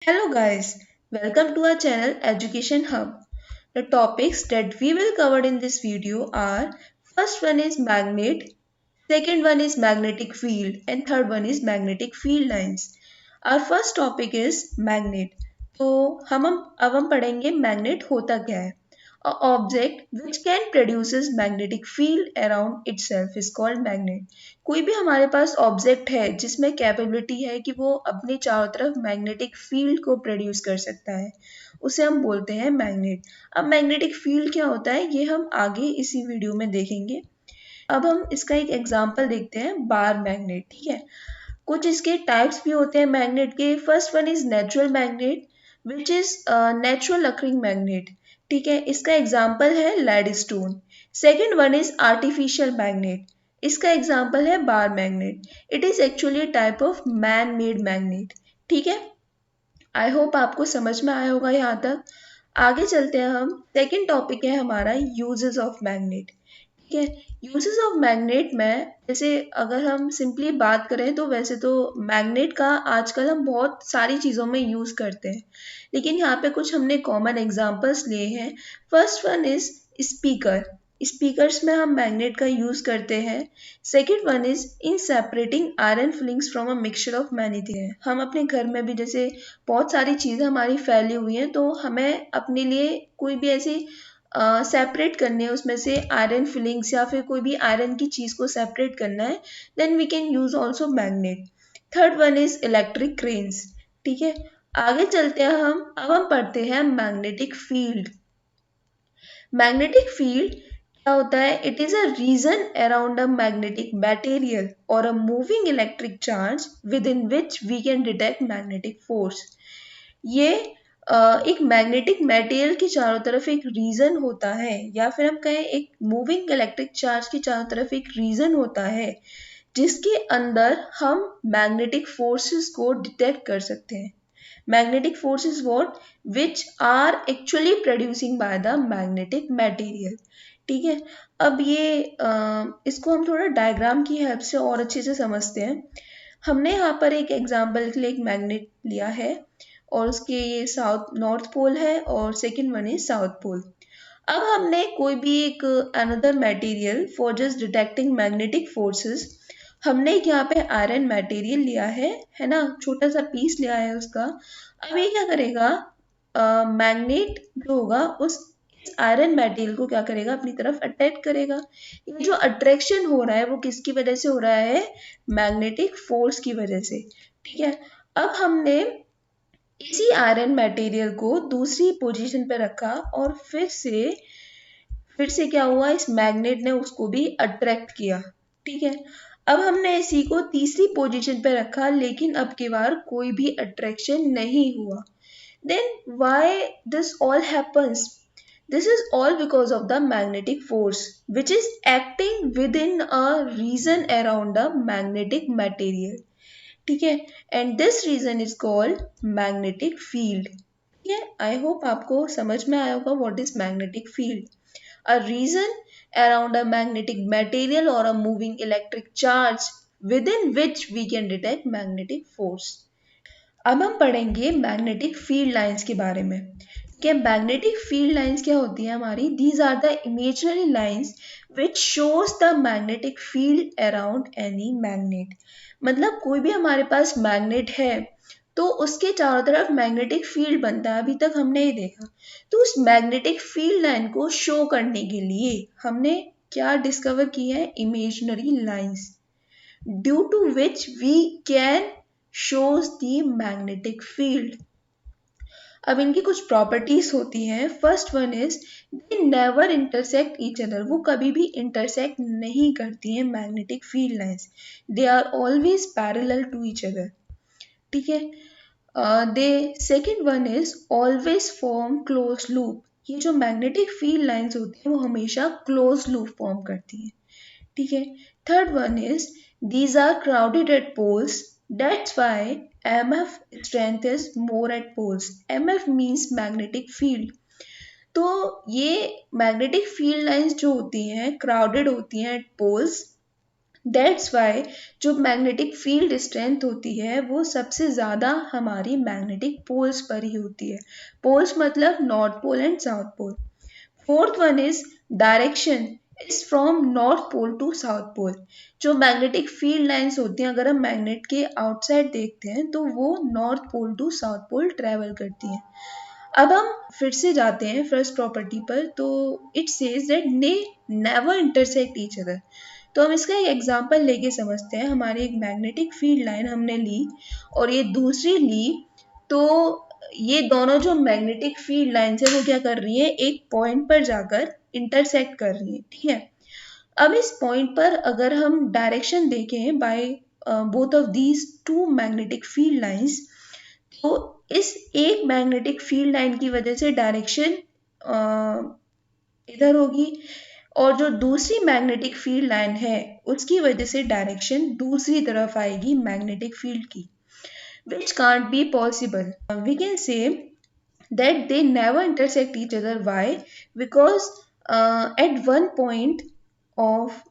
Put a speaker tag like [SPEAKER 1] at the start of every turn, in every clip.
[SPEAKER 1] Hello guys, welcome to our channel Education Hub. The topics that we will cover in this video are first one is magnet, second one is magnetic field and third one is magnetic field lines. Our first topic is magnet. तो अब हम पढ़ेंगे magnet होता क्या है. A object which can produces magnetic field around itself is called magnet. कोई भी हमारे पास ऑब्जेक्ट है जिसमें कैपेबिलिटी है कि वो अपने चारों तरफ मैग्नेटिक फील्ड को प्रोड्यूस कर सकता है, उसे हम बोलते हैं मैग्नेट. अब मैग्नेटिक फील्ड क्या होता है ये हम आगे इसी वीडियो में देखेंगे. अब हम इसका एक एग्जांपल देखते हैं, बार मैग्नेट. ठीक है, कुछ इसके टाइप्स भी होते हैं मैग्नेट के. First one is natural magnet which is natural occurring magnet. ठीक है, इसका एग्जांपल है lodestone. Second one is artificial magnet. इसका एग्जांपल है bar magnet. It is actually type of man made magnet. ठीक है, आई होप आपको समझ में आया होगा यहाँ तक. आगे चलते हैं हम. सेकंड टॉपिक है हमारा यूजेस ऑफ मैग्नेट. ठीक है, यूजेस ऑफ मैग्नेट में जैसे अगर हम सिंपली बात करें तो वैसे तो मैग्नेट का आजकल हम बहुत सारी चीज़ों में यूज़ करते हैं, लेकिन यहाँ पे कुछ हमने कॉमन एग्जांपल्स लिए हैं. First one is speaker. Speakers में हम मैग्नेट का यूज़ करते हैं. Second one is in separating iron filings from a mixture of many things. हम अपने घर में भी जैसे बहुत सारी चीज़ें हमारी फैली हुई हैं, तो हमें अपने लिए कोई भी ऐसी सेपरेट करने है, उसमें से आयरन फिलिंग्स या फिर कोई भी आयरन की चीज़ को सेपरेट करना है, then we can use also magnet. Third one is electric cranes. ठीक है, आगे चलते हैं हम. अब हम पढ़ते हैं मैग्नेटिक फील्ड. मैग्नेटिक फील्ड क्या होता है? It is a region around a magnetic material और a moving electric charge within which we can detect magnetic force. ये एक मैग्नेटिक मटेरियल के चारों तरफ एक रीजन होता है, या फिर हम कहें एक मूविंग इलेक्ट्रिक चार्ज के चारों तरफ एक रीजन होता है जिसके अंदर हम मैग्नेटिक फोर्सेस को डिटेक्ट कर सकते हैं. Magnetic force is what? Which are actually producing by the magnetic material. ठीक है, अब ये इसको हम थोड़ा डायग्राम की हेल्प से और अच्छे से समझते हैं. हमने यहाँ पर एक एग्जाम्पल के लिए एक मैग्नेट लिया है और उसके ये साउथ नॉर्थ पोल है और second one is south pole. अब हमने कोई भी एक another material for just detecting magnetic forces, हमने एक यहाँ पे आयरन मटेरियल लिया है ना, छोटा सा पीस लिया है उसका. अब ये क्या करेगा, मैग्नेट जो होगा उस आयरन मटेरियल को क्या करेगा, अपनी तरफ अट्रैक्ट करेगा. ये जो अट्रैक्शन हो रहा है वो किसकी वजह से हो रहा है? मैग्नेटिक फोर्स की वजह से. ठीक है, अब हमने इसी आयरन मटेरियल को दूसरी पोजीशन पे रखा और फिर से क्या हुआ, इस मैग्नेट ने उसको भी अट्रैक्ट किया. ठीक है, अब हमने इसी को तीसरी पोजीशन पे रखा लेकिन अब की बार कोई भी अट्रैक्शन नहीं हुआ. Then why this all happens? This is all because of the magnetic force which is acting within a region around a magnetic material. ठीक है, and this region is called magnetic field. ठीक है, I hope आपको समझ में आया होगा what is magnetic field. A region around a magnetic material or a moving electric charge within which we can detect magnetic force. अब हम पढ़ेंगे मैग्नेटिक फील्ड लाइंस के बारे में. क्या मैग्नेटिक फील्ड लाइंस क्या होती है हमारी? These are the imaginary lines which shows the magnetic field around any magnet. मतलब कोई भी हमारे पास मैग्नेट है तो उसके चारों तरफ मैग्नेटिक फील्ड बनता है, अभी तक हमने ये देखा. तो उस मैग्नेटिक फील्ड लाइन को शो करने के लिए हमने क्या डिस्कवर की है? Imaginary lines due to which we can shows the magnetic field. अब इनकी कुछ प्रॉपर्टीज होती हैं. First one is they never intersect each other. वो कभी भी इंटरसेक्ट नहीं करती हैं magnetic field lines. They are always parallel to each other. ठीक है, they second one is always form close loop. ये जो मैग्नेटिक फील्ड लाइंस होती हैं वो हमेशा क्लोज लूप फॉर्म करती हैं. ठीक है, third one is these are crowded at poles. That's why MF strength is more at poles. MF means magnetic field. तो ये मैग्नेटिक फील्ड लाइंस जो होती हैं क्राउडेड होती हैं एट पोल्स. दैट्स वाई जो मैग्नेटिक फील्ड स्ट्रेंथ होती है वो सबसे ज़्यादा हमारी मैग्नेटिक पोल्स पर ही होती है। पोल्स मतलब north pole and south pole. Fourth one is direction is from north pole to south pole. जो मैग्नेटिक फील्ड लाइंस होती हैं, अगर हम मैग्नेट के आउटसाइड देखते हैं तो वो north pole to south pole travel करती हैं। अब हम फिर से जाते हैं फर्स्ट प्रॉपर्टी पर, तो it says that they never intersect each other. तो हम इसका एक एग्जांपल लेके समझते हैं। हमारी एक मैग्नेटिक फील्ड लाइन हमने ली और ये दूसरी ली, तो ये दोनों जो मैग्नेटिक फील्ड लाइंस है वो क्या कर रही है, एक पॉइंट पर जाकर इंटरसेक्ट कर रही है, ठीक है। अब इस पॉइंट पर अगर हम डायरेक्शन देखें by both of these two magnetic field lines, तो इस एक मैग्नेटिक फील्ड लाइन की वजह से डायरेक्शन इधर होगी, और जो दूसरी मैग्नेटिक फील्ड लाइन है उसकी वजह से डायरेक्शन दूसरी तरफ आएगी मैग्नेटिक फील्ड की, which can't be possible. We can say that they never intersect each other. Why? Because at one point of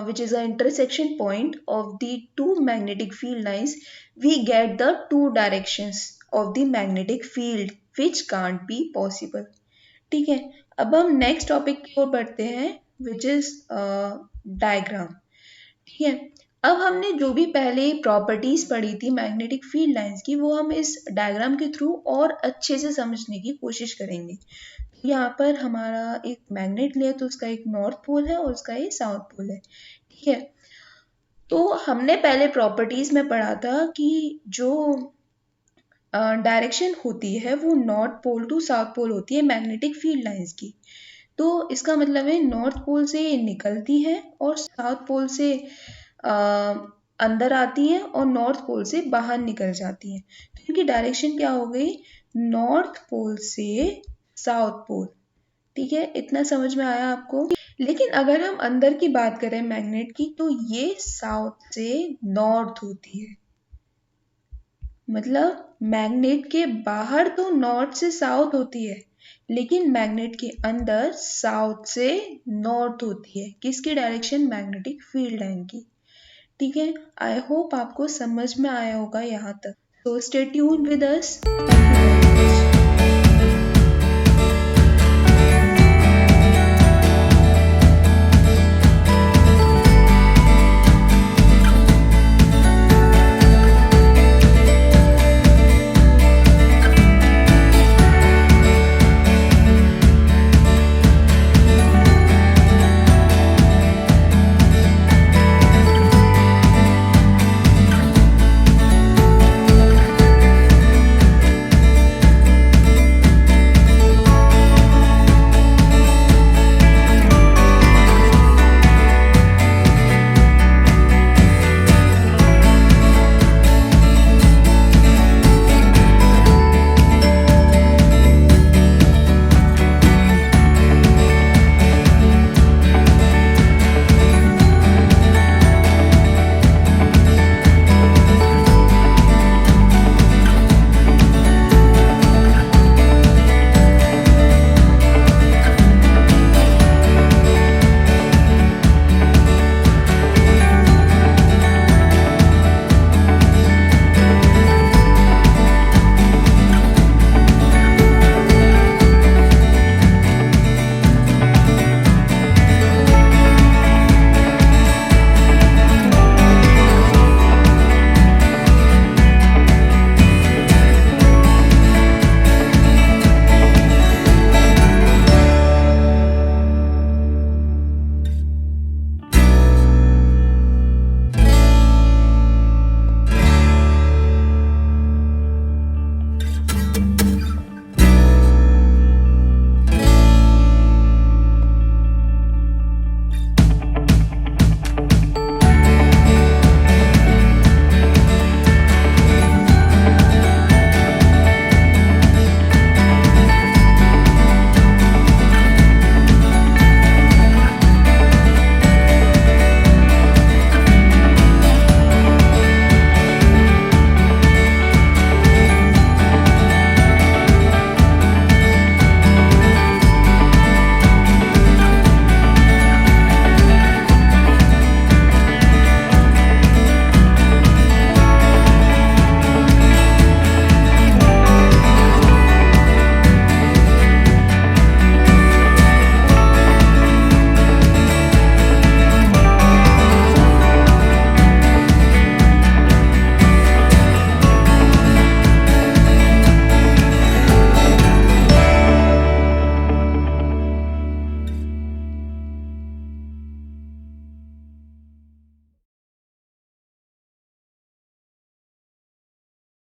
[SPEAKER 1] which is the intersection point of the two magnetic field lines, we get the two directions of the magnetic field, which can't be possible. ठीक है, अब हम next topic की ओर बढ़ते हैं, which is diagram. ठीक है, अब हमने जो भी पहले प्रॉपर्टीज पढ़ी थी मैग्नेटिक फील्ड लाइंस की, वो हम इस डायग्राम के थ्रू और अच्छे से समझने की कोशिश करेंगे। यहाँ पर हमारा एक मैग्नेट लिया, तो उसका एक नॉर्थ पोल है और उसका एक साउथ पोल है, ठीक है। तो हमने पहले प्रॉपर्टीज में पढ़ा था कि जो डायरेक्शन होती है वो north pole to south pole होती है मैग्नेटिक फील्ड लाइंस की। तो इसका मतलब है नॉर्थ पोल से ये निकलती है और साउथ पोल से अंदर आती है और नॉर्थ पोल से बाहर निकल जाती है। तो इनकी डायरेक्शन क्या हो गई, नॉर्थ पोल से साउथ पोल। ठीक है, इतना समझ में आया आपको। लेकिन अगर हम अंदर की बात करें मैग्नेट की, तो ये साउथ से नॉर्थ होती है। मतलब मैग्नेट के बाहर तो नॉर्थ से साउथ होती है, लेकिन मैग्नेट के अंदर साउथ से नॉर्थ होती है। किसकी डायरेक्शन, मैग्नेटिक फील्ड लाइन की। ठीक है, आई होप आपको समझ में आया होगा यहाँ तक। So stay tuned with us. Thank you very much.